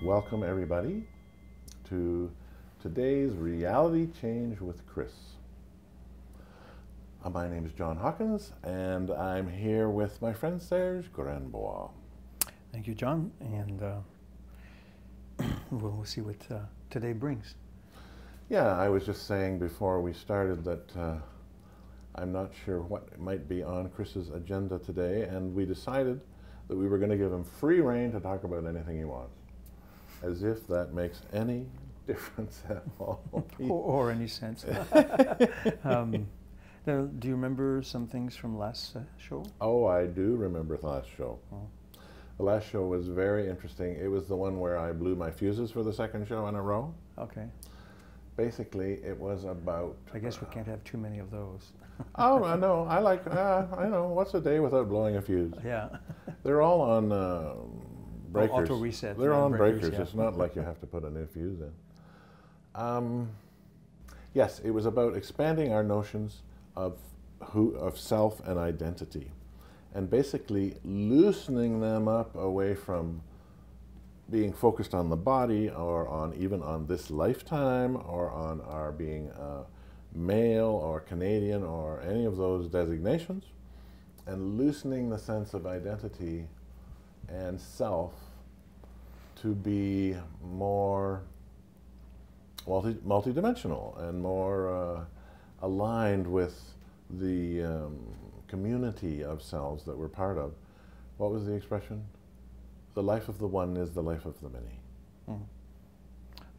Welcome everybody to today's Reality Change with Kris. My name is John Hawkins and I'm here with my friend Serge Granbois. Thank you, John, and we'll see what today brings. Yeah, I was just saying before we started that I'm not sure what might be on Kris's agenda today, and we decided that we were going to give him free rein to talk about anything he wants. As if that makes any difference at all. or any sense. Do you remember some things from last show? Oh, I do remember the last show. Oh. The last show was very interesting. It was the one where I blew my fuses for the second show in a row. Okay. Basically, it was about... I guess we can't have too many of those. Oh, I know. I like, I know. What's a day without blowing a fuse? Yeah. They're all on breakers. Auto reset. They're on breakers. Yeah. It's not like you have to put a new fuse in. Yes, it was about expanding our notions of self and identity, and basically loosening them up away from being focused on the body or on even on this lifetime or on our being male or Canadian or any of those designations, and loosening the sense of identity and self to be more multidimensional and more aligned with the community of selves that we're part of. What was the expression? The life of the one is the life of the many. Mm.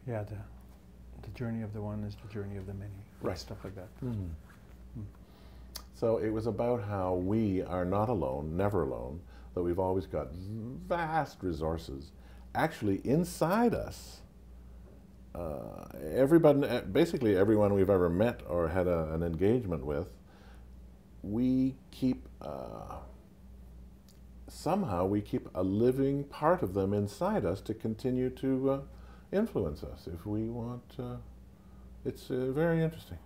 Yeah, the journey of the one is the journey of the many. Right. Stuff like that. Mm. Mm. So it was about how we are not alone, never alone, that we've always got vast resources actually inside us. Everybody, basically everyone we've ever met or had an engagement with, we keep somehow we keep a living part of them inside us to continue to influence us if we want. It's very interesting.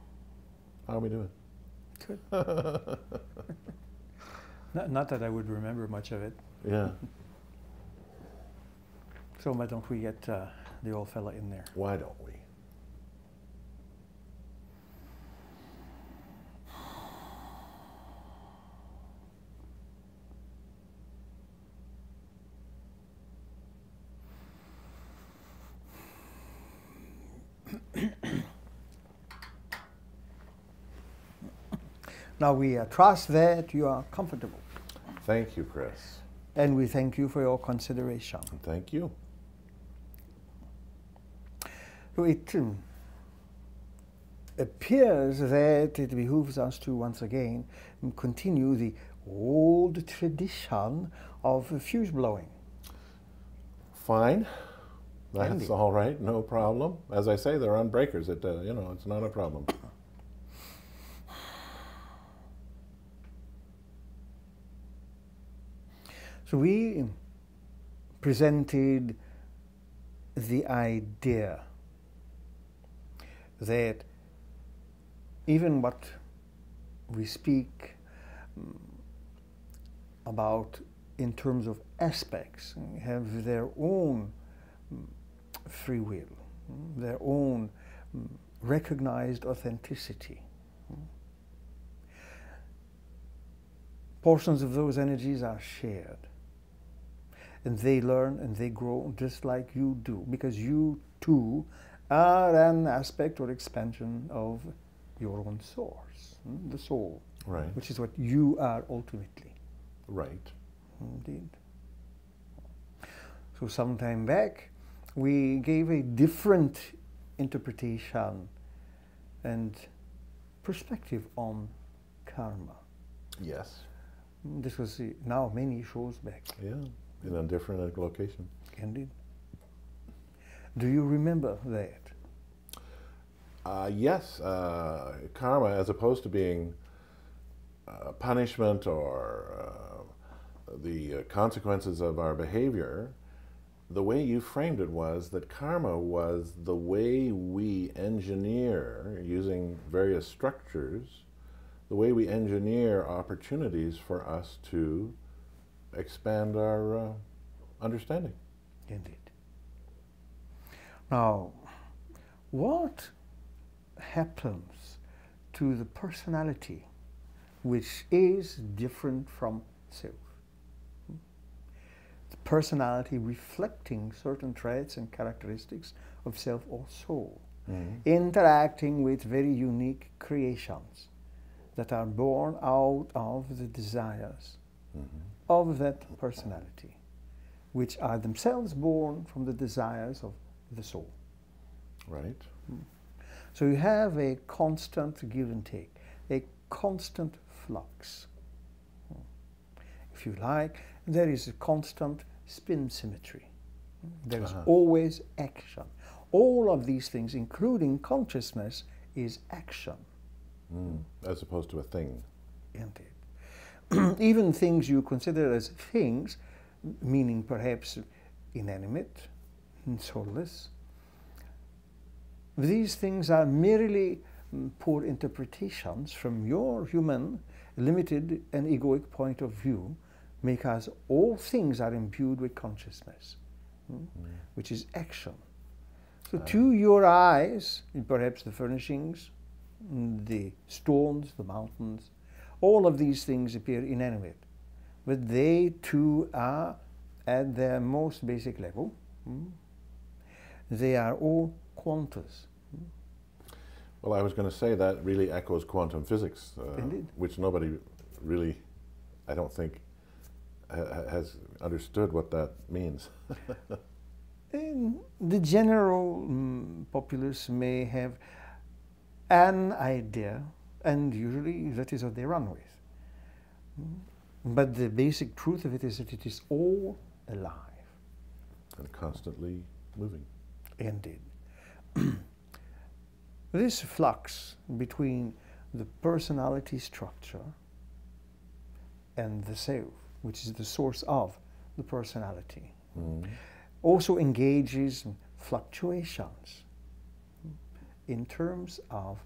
How are we doing? Good. Not that I would remember much of it. Yeah. So why don't we get the old fella in there? Why don't we? Now we trust that you are comfortable. Thank you, Kris. And we thank you for your consideration. Thank you. So it appears that it behooves us to once again continue the old tradition of fuse blowing. Fine. That's Indeed. all right. No problem. As I say, they're on breakers. It you know, it's not a problem. So we presented the idea that even what we speak about in terms of aspects have their own free will, their own recognized authenticity. Portions of those energies are shared. And they learn and they grow just like you do, because you too are an aspect or expansion of your own source, the soul, Right. which is what you are ultimately. Right. Indeed. So some time back, we gave a different interpretation and perspective on karma. Yes. This was now many shows back. Yeah. In a different location. Indeed. Do you remember that? Yes. Karma, as opposed to being punishment or the consequences of our behavior, the way you framed it was that karma was the way we engineer, using various structures, the way we engineer opportunities for us to expand our understanding. Indeed. Now, what happens to the personality which is different from self? The personality reflecting certain traits and characteristics of self or soul, interacting with very unique creations that are born out of the desires of that personality, which are themselves born from the desires of the soul. Right. So you have a constant give and take, a constant flux. If you like, there is a constant spin symmetry. There is always action. All of these things, including consciousness, is action. As opposed to a thing. Indeed. Even things you consider as things, meaning perhaps inanimate and soulless, these things are merely poor interpretations from your human, limited and egoic point of view, because all things are imbued with consciousness, which is action. So to your eyes, perhaps the furnishings, the stones, the mountains, all of these things appear inanimate, but they too are at their most basic level. They are all quantas. Well, I was going to say that really echoes quantum physics, which nobody really, I don't think, has understood what that means. The general populace may have an idea, and usually that is what they run with. But the basic truth of it is that it is all alive. And constantly moving. Indeed. This flux between the personality structure and the self, which is the source of the personality, also engages in fluctuations in terms of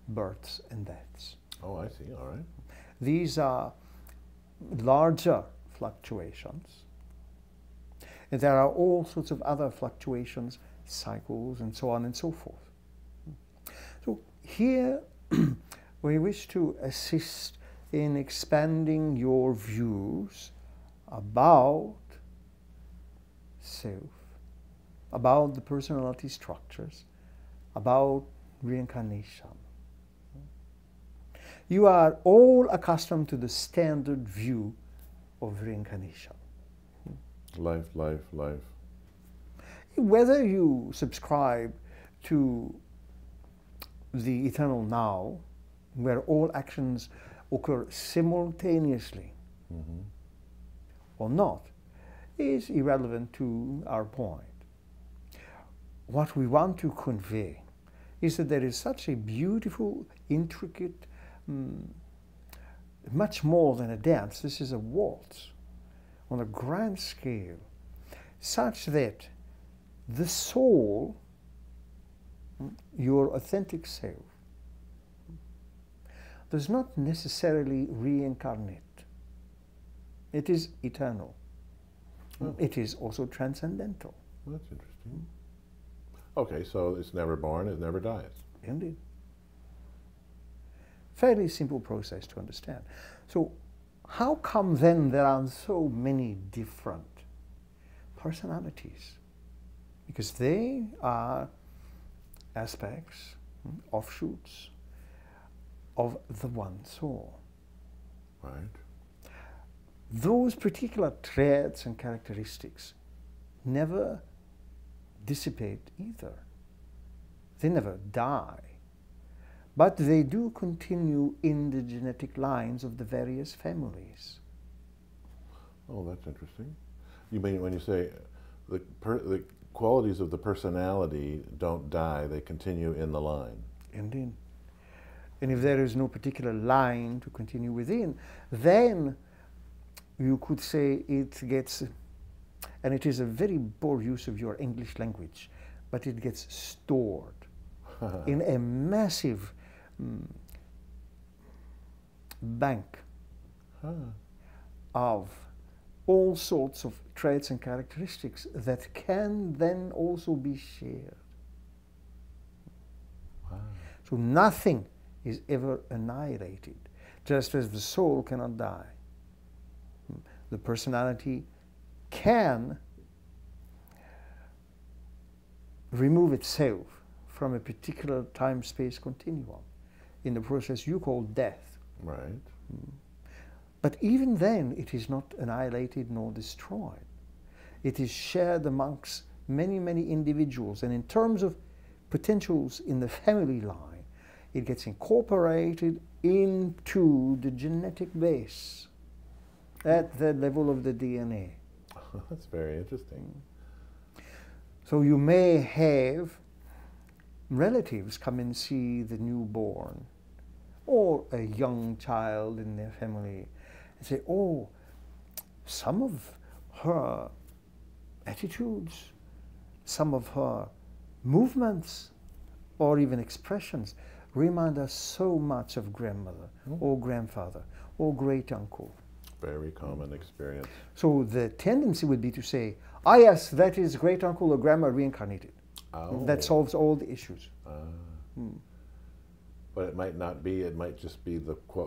births and deaths. Oh, I see. All right. These are larger fluctuations. And there are all sorts of other fluctuations, cycles, and so on and so forth. So here we wish to assist in expanding your views about self, about the personality structures, about reincarnation. You are all accustomed to the standard view of reincarnation. Life, life, life. Whether you subscribe to the eternal now, where all actions occur simultaneously, or not, is irrelevant to our point. What we want to convey is that there is such a beautiful, intricate, much more than a dance. This is a waltz on a grand scale, such that the soul, your authentic self, does not necessarily reincarnate. It is eternal. It is also transcendental. That's interesting. Okay, so it's never born, it never dies. Indeed. Fairly simple process to understand. So how come then there are so many different personalities? Because they are aspects, offshoots of the one soul. Right. Those particular traits and characteristics never dissipate either. They never die. But they do continue in the genetic lines of the various families. Oh, that's interesting. You mean when you say the qualities of the personality don't die, they continue in the line? Indeed. And if there is no particular line to continue within, then you could say it gets, and it is a very poor use of your English language, but it gets stored in a massive bank of all sorts of traits and characteristics that can then also be shared. So nothing is ever annihilated, just as the soul cannot die. The personality can remove itself from a particular time-space continuum in the process you call death. Right. But even then, it is not annihilated nor destroyed. It is shared amongst many, many individuals. And in terms of potentials in the family line, it gets incorporated into the genetic base at the level of the DNA. That's very interesting. So you may have relatives come and see the newborn or a young child in their family and say, oh, some of her attitudes, some of her movements, or even expressions remind us so much of grandmother or grandfather or great uncle. Very common experience. So the tendency would be to say, ah, yes, that is great uncle or grandma reincarnated. Oh. That solves all the issues. But it might not be, it might just be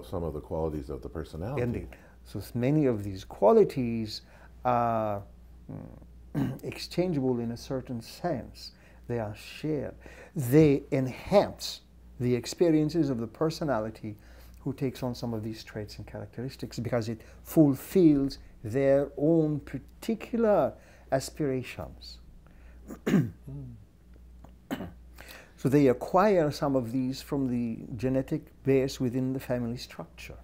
some of the qualities of the personality. Indeed. So many of these qualities are exchangeable in a certain sense. They are shared. They enhance the experiences of the personality who takes on some of these traits and characteristics because it fulfills their own particular aspirations. So they acquire some of these from the genetic base within the family structure.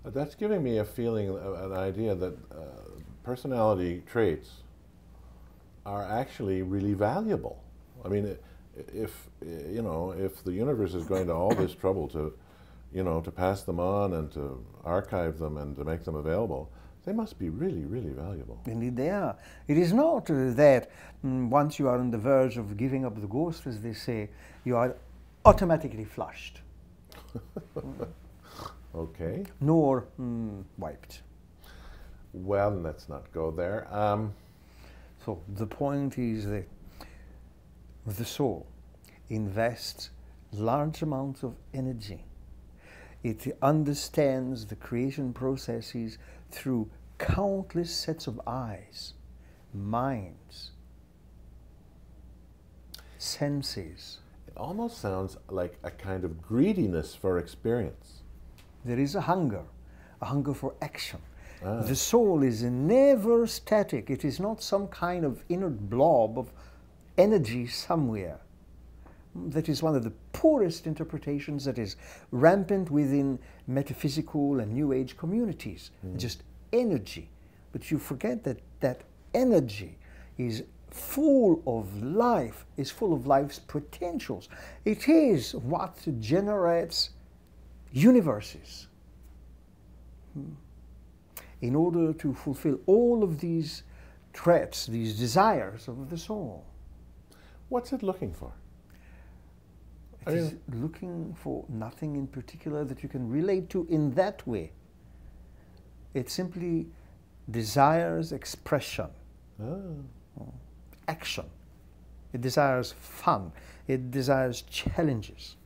That's giving me a feeling, an idea that personality traits are actually really valuable. I mean, if the universe is going to all this trouble to, to pass them on and to archive them and to make them available, they must be really, really valuable. Indeed they are. It is not that once you are on the verge of giving up the ghost, as they say, you are automatically flushed. Okay. Nor wiped. Well, let's not go there. So the point is that the soul invests large amounts of energy. It understands the creation processes through countless sets of eyes, minds, senses. It almost sounds like a kind of greediness for experience. There is a hunger for action. The soul is never static. It is not some kind of inert blob of energy somewhere. That is one of the poorest interpretations that is rampant within metaphysical and New Age communities. Just energy. But you forget that that energy is full of life, is full of life's potentials. It is what generates universes. In order to fulfill all of these traits, these desires of the soul. What's it looking for? It is looking for nothing in particular that you can relate to in that way. It simply desires expression, action. It desires fun. It desires challenges.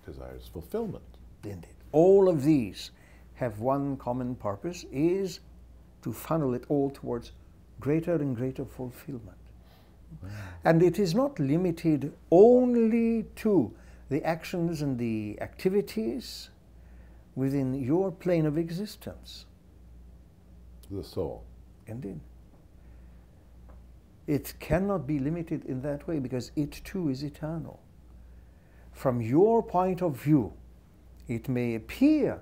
Desires fulfillment. Indeed. All of these have one common purpose, is to funnel it all towards greater and greater fulfillment. And it is not limited only to the actions and the activities within your plane of existence. The soul. Indeed. It cannot be limited in that way because it too is eternal. From your point of view, it may appear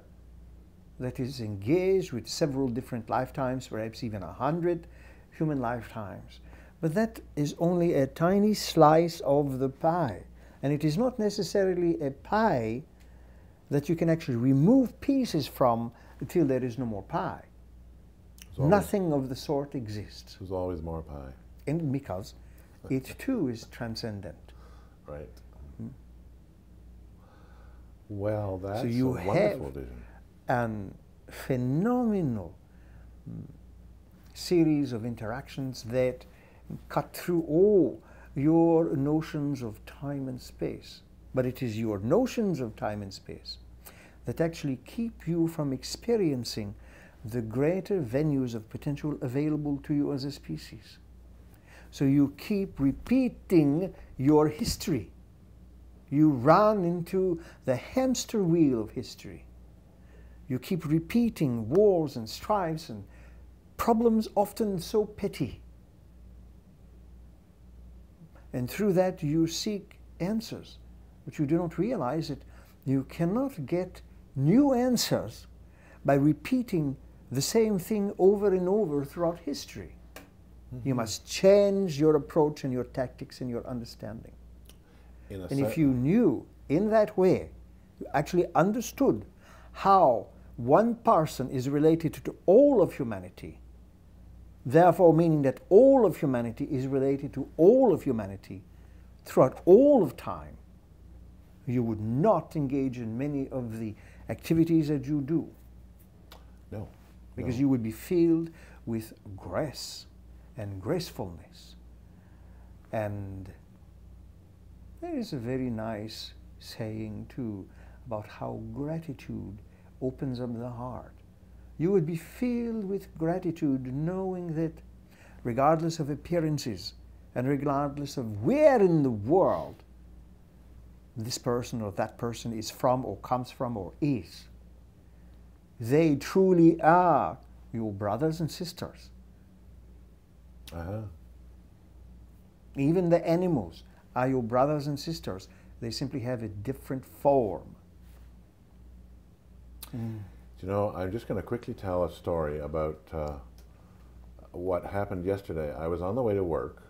that is engaged with several different lifetimes, perhaps even 100 human lifetimes. But that is only a tiny slice of the pie. And it is not necessarily a pie that you can actually remove pieces from until there is no more pie. Nothing of the sort exists. There's always more pie. And because it too is transcendent. Right. Well, that's so you a wonderful vision. An phenomenal series of interactions that cut through all your notions of time and space. But it is your notions of time and space that actually keep you from experiencing the greater venues of potential available to you as a species. So you keep repeating your history. You run into the hamster wheel of history. You keep repeating wars and strifes and problems often so petty. And through that you seek answers, but you do not realize that you cannot get new answers by repeating the same thing over and over throughout history. Mm-hmm. You must change your approach and your tactics and your understanding. And if you knew in that way, you actually understood how one person is related to all of humanity, therefore meaning that all of humanity is related to all of humanity throughout all of time, you would not engage in many of the activities that you do. No. Because you would be filled with grace and gracefulness. And there is a very nice saying too about how gratitude opens up the heart. You would be filled with gratitude knowing that regardless of appearances and regardless of where in the world this person or that person is from or comes from or is, they truly are your brothers and sisters. Even the animals are your brothers and sisters. They simply have a different form. You know, I'm just going to quickly tell a story about what happened yesterday. I was on the way to work,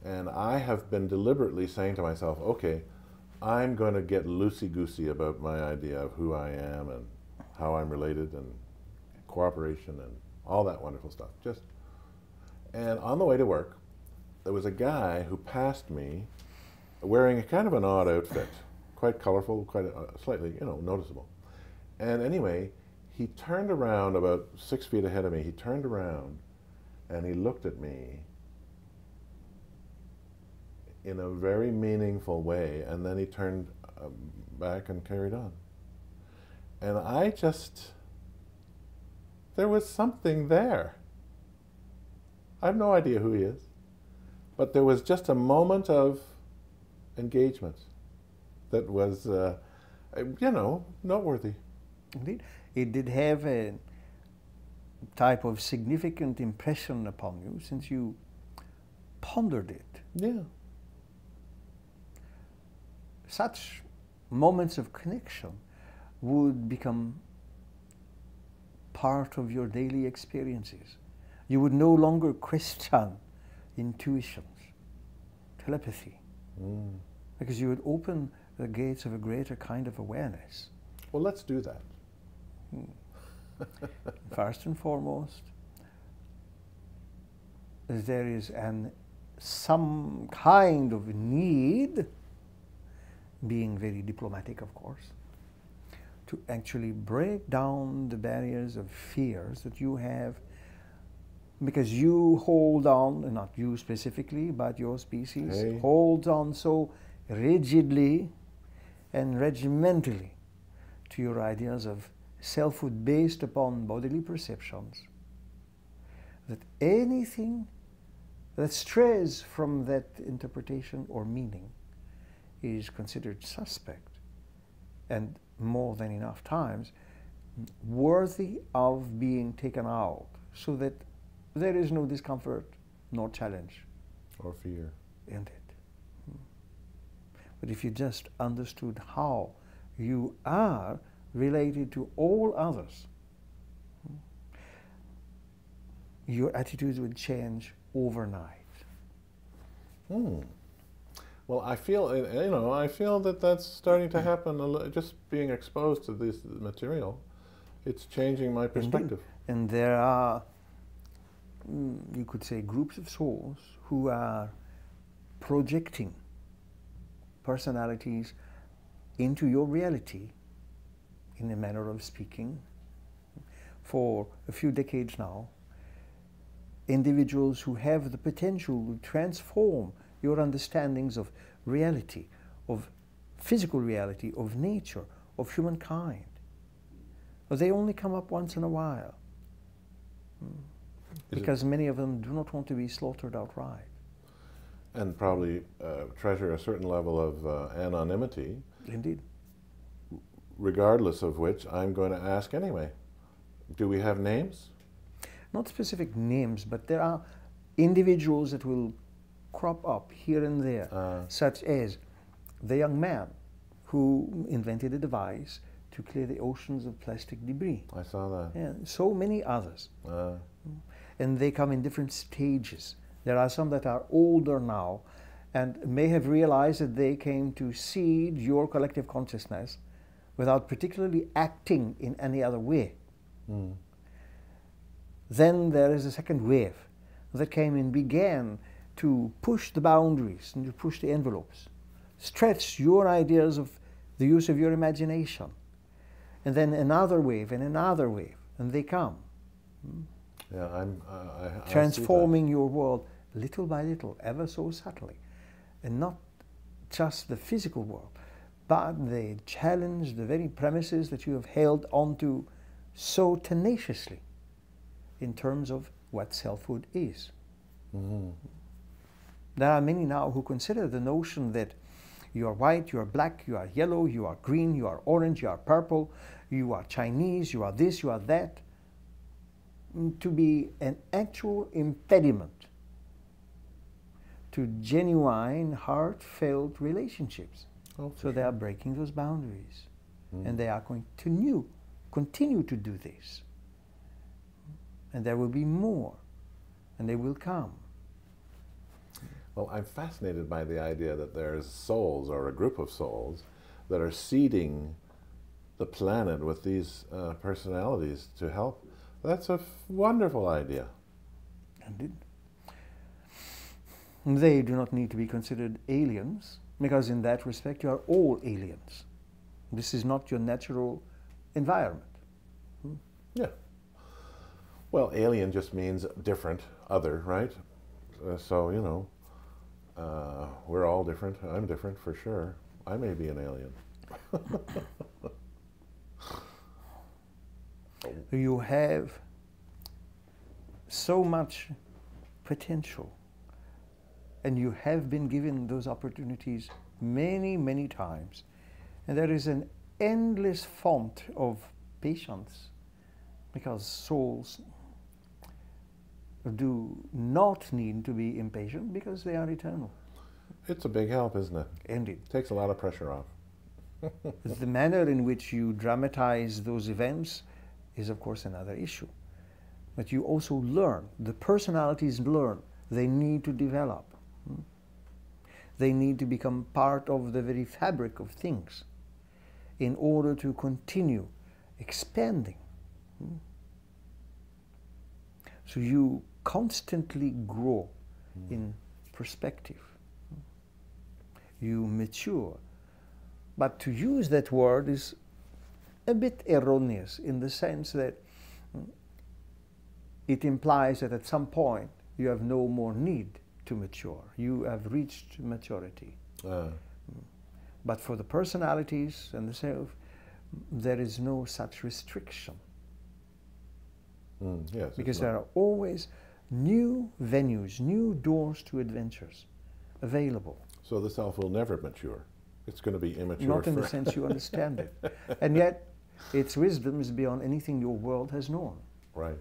and I have been deliberately saying to myself, okay, I'm going to get loosey-goosey about my idea of who I am and how I'm related and cooperation and all that wonderful stuff. And on the way to work, there was a guy who passed me wearing a kind of an odd outfit, quite colorful, quite slightly, noticeable. And anyway, he turned around about 6 feet ahead of me. He turned around and he looked at me in a very meaningful way, and then he turned back and carried on. And there was something there. I have no idea who he is, but there was just a moment of engagement that was, noteworthy. Indeed. It did have a type of significant impression upon you since you pondered it. Yeah. Such moments of connection would become part of your daily experiences. You would no longer question intuitions, telepathy, because you would open the gates of a greater kind of awareness. Well, let's do that. First and foremost, there is some kind of need, being very diplomatic of course, to actually break down the barriers of fears that you have, because you hold on, and not you specifically, but your species holds on so rigidly and regimentally to your ideas of selfhood based upon bodily perceptions, that anything that strays from that interpretation or meaning is considered suspect, and more than enough times worthy of being taken out, so that there is no discomfort nor challenge or fear in it. But if you just understood how you are related to all others, your attitudes would change overnight. Well, I feel, I feel that that's starting to happen. Just being exposed to this material, it's changing my perspective. Indeed. And there are, you could say, groups of souls who are projecting personalities into your reality, in a manner of speaking. For a few decades now, individuals who have the potential to transform your understandings of reality, of physical reality, of nature, of humankind. But they only come up once in a while, because many of them do not want to be slaughtered outright. And probably treasure a certain level of anonymity. Indeed. Regardless of which, I'm going to ask anyway. Do we have names? Not specific names, but there are individuals that will crop up here and there, such as the young man who invented a device to clear the oceans of plastic debris. I saw that. And so many others. And they come in different stages. There are some that are older now and may have realized that they came to seed your collective consciousness without particularly acting in any other way. Then there is a second wave that came and began to push the boundaries and to push the envelopes, stretch your ideas of the use of your imagination. And then another wave and another wave, and they come. Yeah, transforming your world little by little, ever so subtly. And not just the physical world, but they challenge the very premises that you have held onto so tenaciously in terms of what selfhood is. There are many now who consider the notion that you are white, you are black, you are yellow, you are green, you are orange, you are purple, you are Chinese, you are this, you are that, to be an actual impediment to genuine, heartfelt relationships. So they are breaking those boundaries. And they are going to continue to do this. And there will be more. And they will come. Well, I'm fascinated by the idea that there's souls, or a group of souls, that are seeding the planet with these personalities to help. That's a wonderful idea. Indeed. They do not need to be considered aliens, because in that respect you are all aliens. This is not your natural environment. Yeah. Well, alien just means different, other, right? So, you know, we're all different. I'm different for sure. I may be an alien. You have so much potential, and you have been given those opportunities many, many times. And there is an endless font of patience, because souls do not need to be impatient because they are eternal. It's a big help, isn't it? Indeed. Takes a lot of pressure off. The manner in which you dramatize those events is, of course, another issue. But you also learn. The personalities learn. They need to develop. They need to become part of the very fabric of things in order to continue expanding. So you constantly grow in perspective. You mature. But to use that word is a bit erroneous, in the sense that it implies that at some point you have no more need to mature. You have reached maturity. But for the personalities and the self, there is no such restriction. Yes, because there are always new venues, new doors to adventures available. So the self will never mature. It's going to be immature. Not in the sense you understand it. And yet, its wisdom is beyond anything your world has known. Right.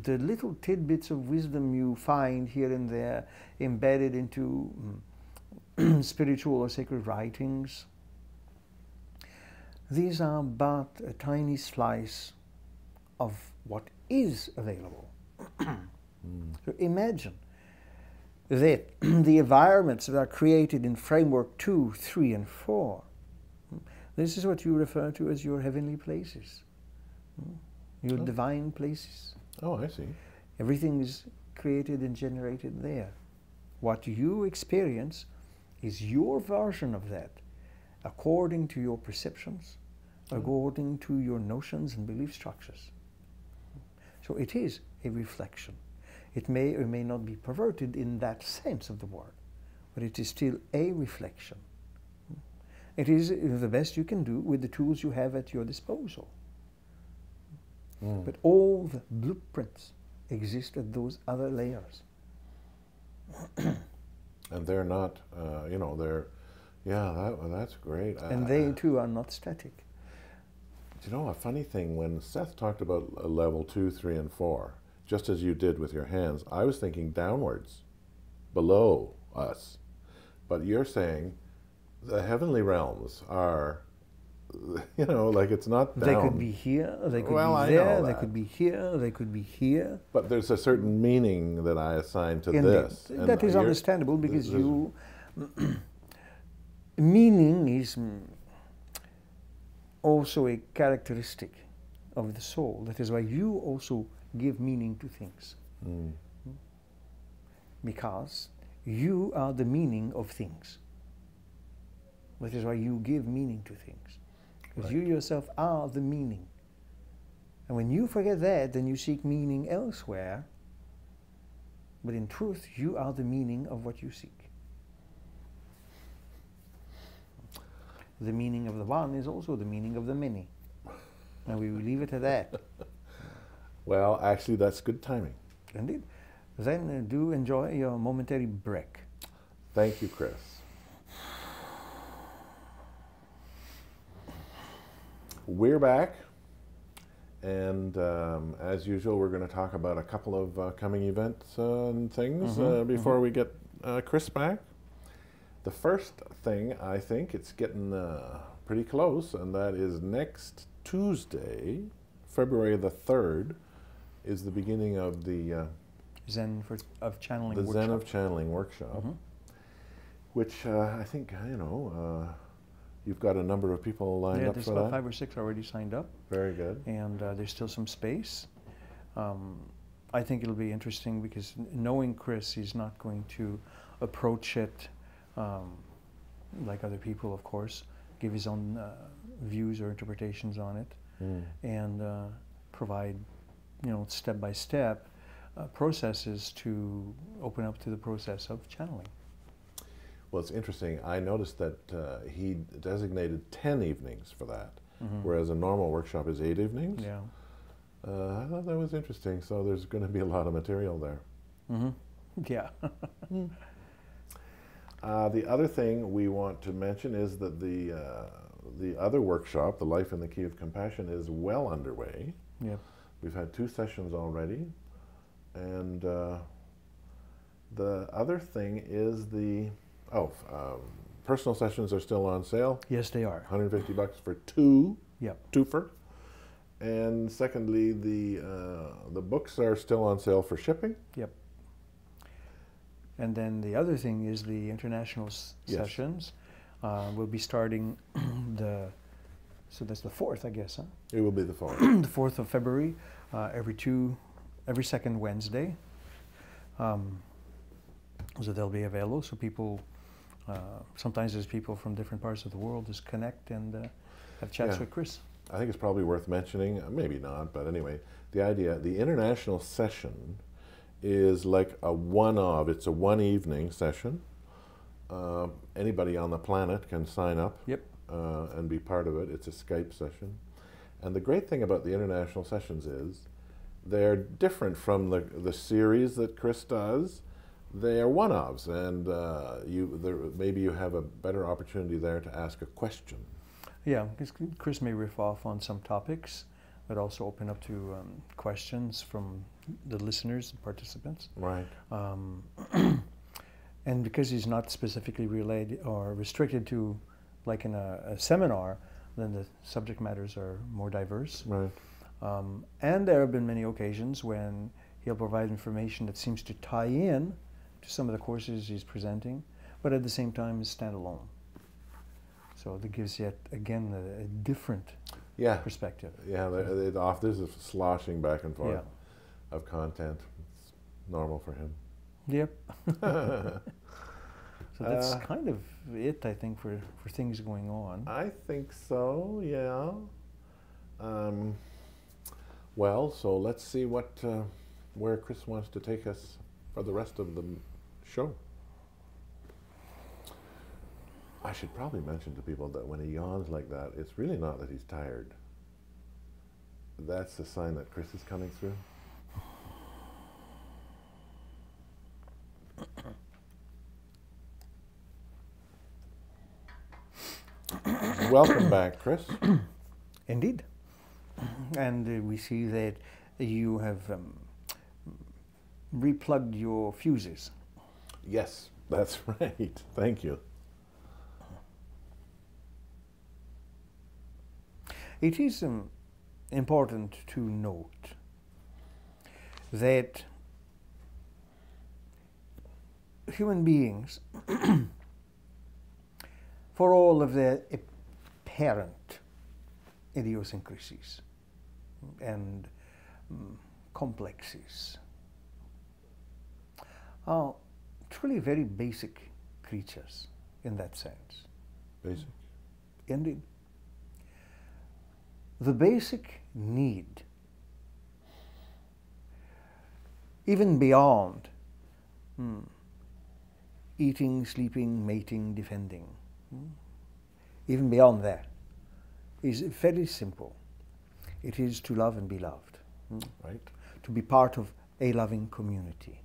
The little tidbits of wisdom you find here and there embedded into spiritual or sacred writings, these are but a tiny slice of what is available. So imagine that the environments that are created in framework 2, 3, and 4, this is what you refer to as your heavenly places, your divine places. Oh, I see. Everything is created and generated there. What you experience is your version of that, according to your perceptions, according to your notions and belief structures. So it is a reflection. It may or may not be perverted in that sense of the word, but it is still a reflection. It is the best you can do with the tools you have at your disposal. But all the blueprints exist at those other layers. And they're not, you know, they're, yeah, that's great. And they too are not static. You know, a funny thing, when Seth talked about level 2, 3, and 4, just as you did with your hands, I was thinking downwards, below us. But you're saying the heavenly realms are, you know, like it's not down. They could be here, they could Well, be there, I know they that. could be here, they could be here. But there's a certain meaning that I assign to Indeed. this. And That is you're- understandable because you... meaning is also a characteristic of the soul. That is why you also give meaning to things. Because you are the meaning of things. That is why you give meaning to things. Because you yourself are the meaning. And when you forget that, then you seek meaning elsewhere. But in truth, you are the meaning of what you seek. The meaning of the one is also the meaning of the many. And we will leave it at that. Well, actually, that's good timing. Indeed. Then do enjoy your momentary break. Thank you, Kris. We're back, and as usual, we're going to talk about a couple of coming events and things before we get Kris back. The first thing, I think, it's getting pretty close, and that is next Tuesday, February the 3rd, is the beginning of the Zen of Channeling the workshop. Zen of Channeling workshop, which I think, you know, you've got a number of people lined up there's for about that. 5 or 6 already signed up. Very good. And there's still some space. I think it'll be interesting because knowing Kris, he's not going to approach it like other people, of course, give his own views or interpretations on it, and provide, you know, step-by-step processes to open up to the process of channeling. Well, it's interesting. I noticed that he designated 10 evenings for that, whereas a normal workshop is 8 evenings. Yeah. I thought that was interesting. So there's going to be a lot of material there. Yeah. The other thing we want to mention is that the other workshop, The Life in the Key of Compassion, is well underway. Yep. We've had 2 sessions already. And the other thing is personal sessions are still on sale. Yes, they are. $150 for 2. Yep. Twofer. And secondly, the books are still on sale for shipping. Yep. And then the other thing is the international sessions. We'll be starting so that's the 4th, I guess, huh? It will be the 4th. The 4th of February, every second Wednesday. So they'll be available. So people, sometimes there's people from different parts of the world just connect and have chats with Kris. I think it's probably worth mentioning, maybe not, but anyway, the international session is like it's a one evening session. Anybody on the planet can sign up and be part of it. It's a Skype session. And the great thing about the international sessions is they're different from the series that Kris does. They are one-offs, and maybe you have a better opportunity there to ask a question. Yeah, because Kris may riff off on some topics, but also open up to questions from the listeners and participants. Right. And because he's not specifically related or restricted to, like in a seminar, then the subject matters are more diverse. Right. And there have been many occasions when he'll provide information that seems to tie in to some of the courses he's presenting, but at the same time is standalone. So that gives yet again a different perspective. Yeah, there's a sloshing back and forth of content. It's normal for him. Yep. So that's kind of it, I think, for things going on. I think so, yeah. Well, so let's see where Kris wants to take us for the rest of the show. I should probably mention to people that when he yawns like that, it's really not that he's tired. That's a sign that Kris is coming through. Welcome back, Kris. Indeed. And we see that you have replugged your fuses. Yes, that's right. Thank you. It is important to note that human beings, for all of their apparent idiosyncrasies and complexes, are truly very basic creatures in that sense. Basic. Indeed. The basic need, even beyond eating, sleeping, mating, defending, even beyond that, is very simple. It is to love and be loved. Right. To be part of a loving community.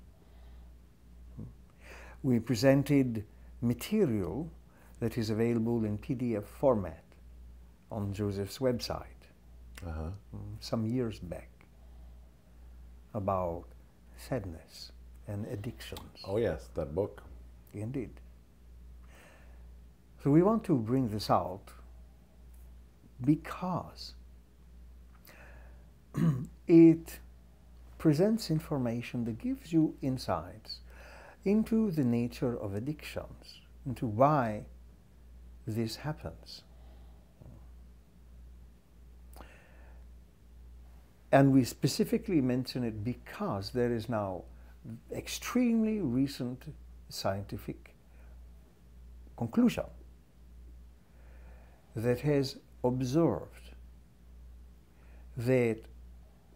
We presented material that is available in PDF format on Joseph's website some years back about sadness and addictions. Oh yes, that book. Indeed. So we want to bring this out because it presents information that gives you insights into the nature of addictions, into why this happens. And we specifically mention it because there is now extremely recent scientific conclusion that has observed that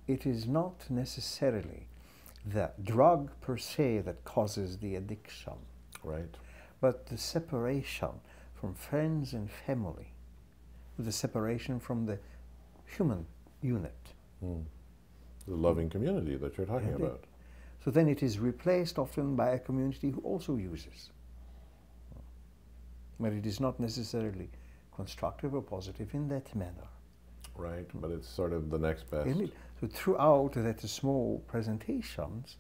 it is not necessarily the drug per se that causes the addiction, Right. but the separation from friends and family, the separation from the human unit. The loving community that you're talking Indeed. about. So then it is replaced often by a community who also uses. But it is not necessarily constructive or positive in that manner. Right, but it's sort of the next best. Indeed. So throughout that small presentations,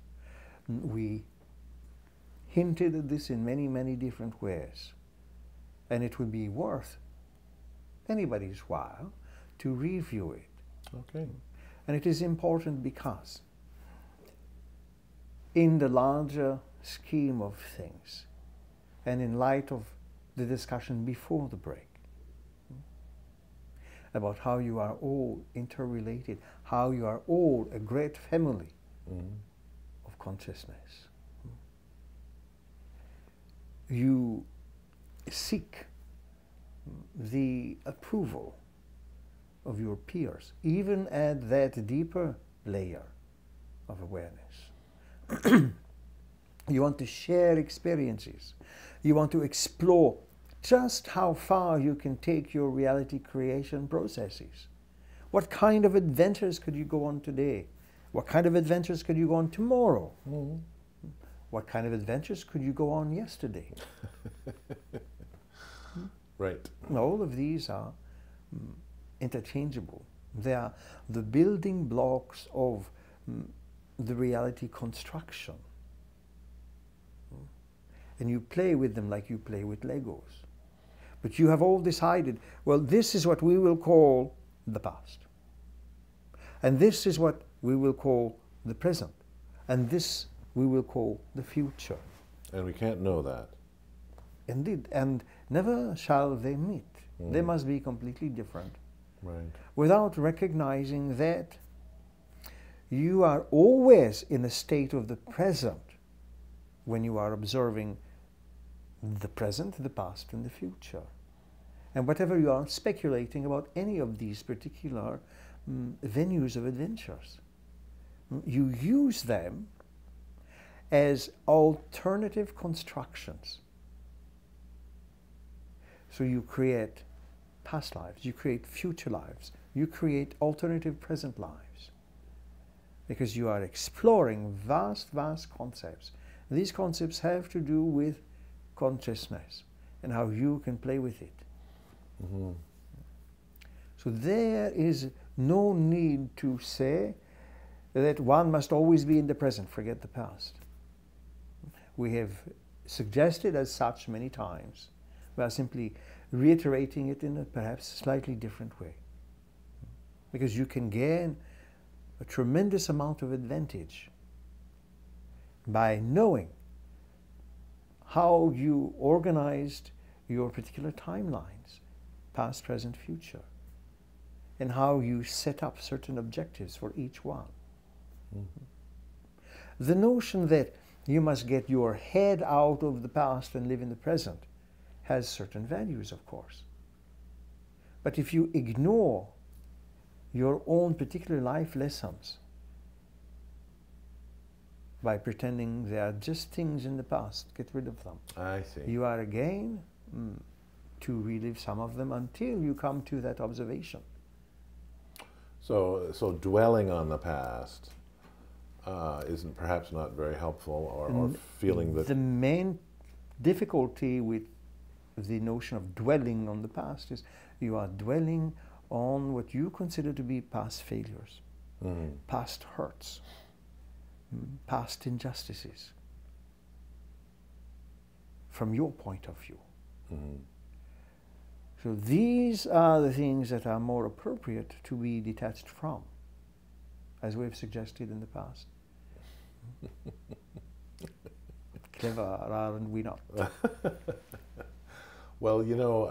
we hinted at this in many, many different ways. And it would be worth anybody's while to review it. Okay. And it is important because in the larger scheme of things, and in light of the discussion before the break, about how you are all interrelated, how you are all a great family of consciousness. You seek the approval of your peers, even at that deeper layer of awareness. You want to share experiences. You want to explore just how far you can take your reality creation processes. What kind of adventures could you go on today? What kind of adventures could you go on tomorrow? What kind of adventures could you go on yesterday? Right. All of these are interchangeable. They are the building blocks of the reality construction. And you play with them like you play with Legos. But you have all decided, well, this is what we will call the past. And this is what we will call the present. And this we will call the future. And we can't know that. Indeed. And never shall they meet. They must be completely different. Right. Without recognizing that you are always in a state of the present when you are observing the present, the past, and the future. And whatever you are speculating about any of these particular venues of adventures, you use them as alternative constructions So you create past lives, you create future lives, you create alternative present lives, because you are exploring vast, vast concepts. These concepts have to do with consciousness and how you can play with it. Mm-hmm. So there is no need to say that one must always be in the present, forget the past. We have suggested as such many times. We are simply reiterating it in a perhaps slightly different way. Because you can gain a tremendous amount of advantage by knowing how you organized your particular timelines, past, present, future, and how you set up certain objectives for each one. Mm-hmm. The notion that you must get your head out of the past and live in the present has certain values, of course. But if you ignore your own particular life lessons by pretending they are just things in the past, get rid of them. I see. You are again to relive some of them until you come to that observation. So dwelling on the past isn't perhaps not very helpful, or feeling that... The main difficulty with the notion of dwelling on the past is you are dwelling on what you consider to be past failures, past hurts, past injustices, from your point of view. So these are the things that are more appropriate to be detached from, as we have suggested in the past. Clever, aren't we not? Well, you know,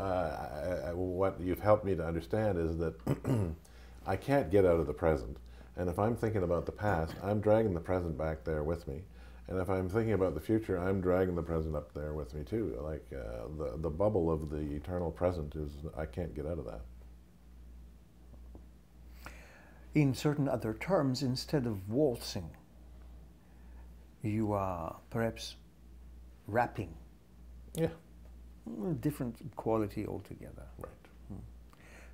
what you've helped me to understand is that I can't get out of the present. And if I'm thinking about the past, I'm dragging the present back there with me. And if I'm thinking about the future, I'm dragging the present up there with me too. Like the bubble of the eternal present is, I can't get out of that. In certain other terms, instead of waltzing, you are perhaps rapping. Yeah. Different quality altogether. Right.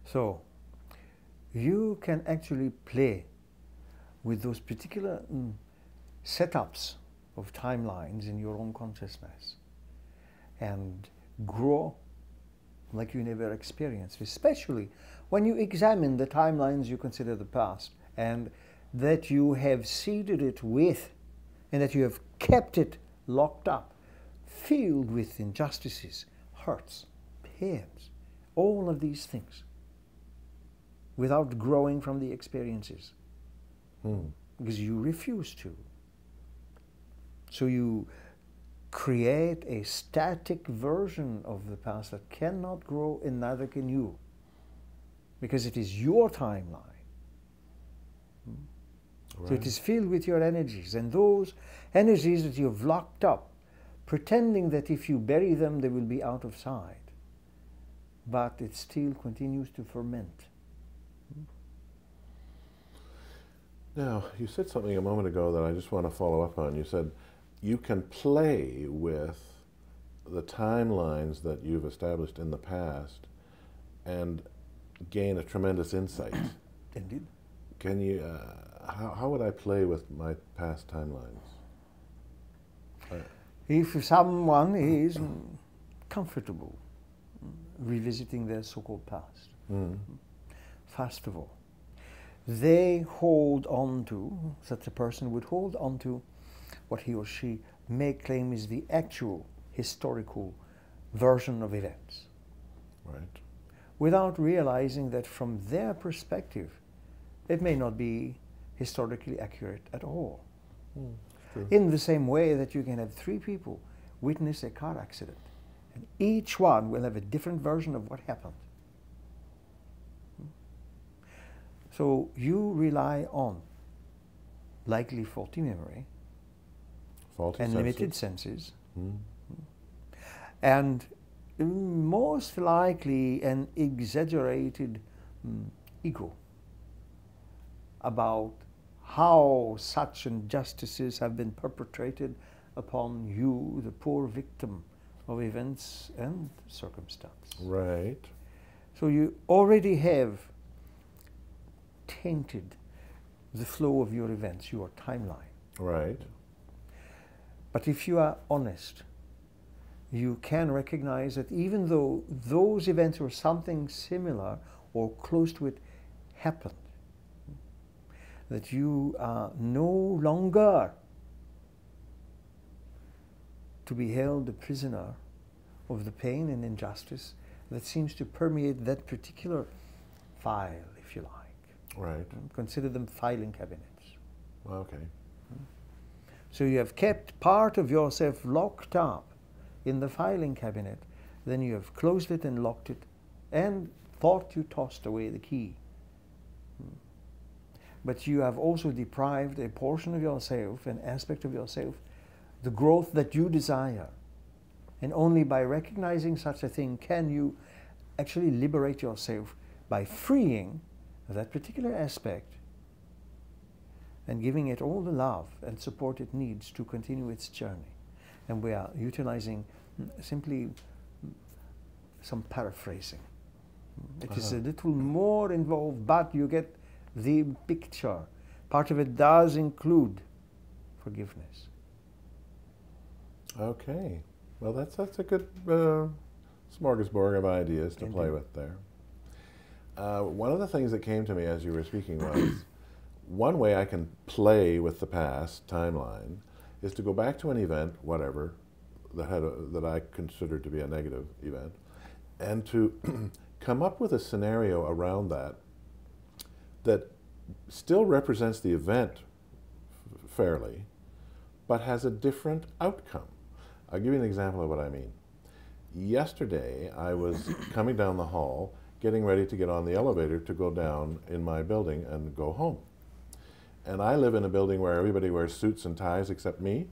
So you can actually play with those particular setups of timelines in your own consciousness and grow like you never experienced, especially when you examine the timelines you consider the past and that you have seeded it with and that you have kept it locked up, filled with injustices, hurts, pains, all of these things, without growing from the experiences, because you refuse to. So you create a static version of the past that cannot grow, and neither can you, because it is your timeline. Right. So it is filled with your energies, and those energies that you have locked up, pretending that if you bury them, they will be out of sight. But it still continues to ferment. Now, you said something a moment ago that I just want to follow up on. You said you can play with the timelines that you've established in the past and gain a tremendous insight. Indeed. Can you, how would I play with my past timelines? If someone is comfortable revisiting their so-called past, first of all, they hold on to, such a person would hold on to what he or she may claim is the actual historical version of events. Right. Without realizing that from their perspective, it may not be historically accurate at all. In the same way that you can have three people witness a car accident, and each one will have a different version of what happened. So you rely on likely faulty memory and limited senses, and most likely an exaggerated ego about how such injustices have been perpetrated upon you, the poor victim of events and circumstance. Right. So you already have tainted the flow of your events, your timeline. Right. But if you are honest, you can recognize that even though those events or something similar or close to it happened, that you are no longer to be held a prisoner of the pain and injustice that seems to permeate that particular file, if you like. Right. Consider them filing cabinets. Okay. So you have kept part of yourself locked up in the filing cabinet, then you have closed it and locked it and thought you tossed away the key. But you have also deprived a portion of yourself, an aspect of yourself, the growth that you desire. And only by recognizing such a thing can you actually liberate yourself by freeing that particular aspect and giving it all the love and support it needs to continue its journey. And we are utilizing simply some paraphrasing. It is a little more involved, but you get the picture. Part of it does include forgiveness. Okay. Well, that's a good smorgasbord of ideas to play with there. One of the things that came to me as you were speaking was, one way I can play with the past timeline is to go back to an event, whatever, that I consider to be a negative event, and to come up with a scenario around that that still represents the event fairly, but has a different outcome. I'll give you an example of what I mean. Yesterday, I was coming down the hall, getting ready to get on the elevator to go down in my building and go home. And I live in a building where everybody wears suits and ties except me.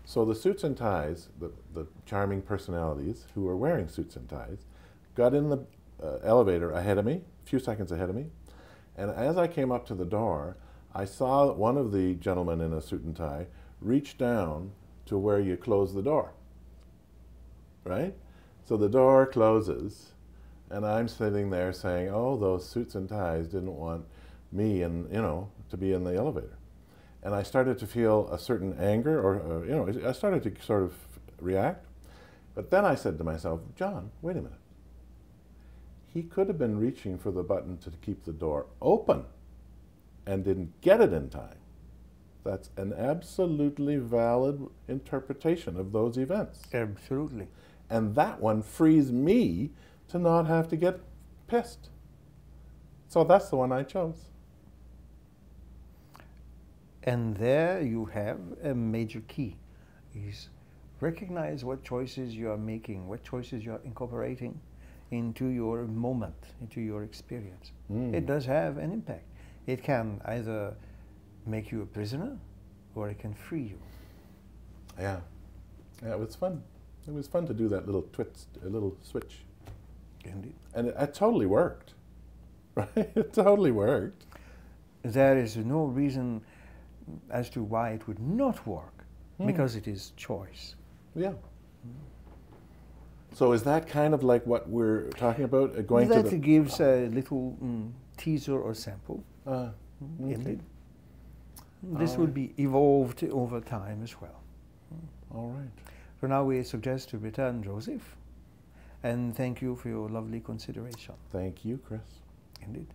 So the suits and ties, the charming personalities who were wearing suits and ties, got in the elevator ahead of me, a few seconds ahead of me. And as I came up to the door, I saw one of the gentlemen in a suit and tie reach down to where you close the door, right? So the door closes, and I'm sitting there saying, oh, those suits and ties didn't want me and, to be in the elevator. And I started to feel a certain anger, or, I started to sort of react. But then I said to myself, John, wait a minute. He could have been reaching for the button to keep the door open and didn't get it in time. That's an absolutely valid interpretation of those events. Absolutely. And that one frees me to not have to get pissed. So that's the one I chose. And there you have a major key, is recognize what choices you are making, what choices you are incorporating into your moment, into your experience. It does have an impact. It can either make you a prisoner, or it can free you. Yeah. Yeah, it was fun. It was fun to do that little twist, a little switch. Indeed. And it totally worked. Right? It totally worked. There is no reason as to why it would not work, because it is choice. Yeah. So is that kind of like what we're talking about? That gives a little teaser or sample. Okay. This would be evolved over time as well. All right. For now, we suggest to return Joseph, and thank you for your lovely consideration. Thank you, Kris. Indeed.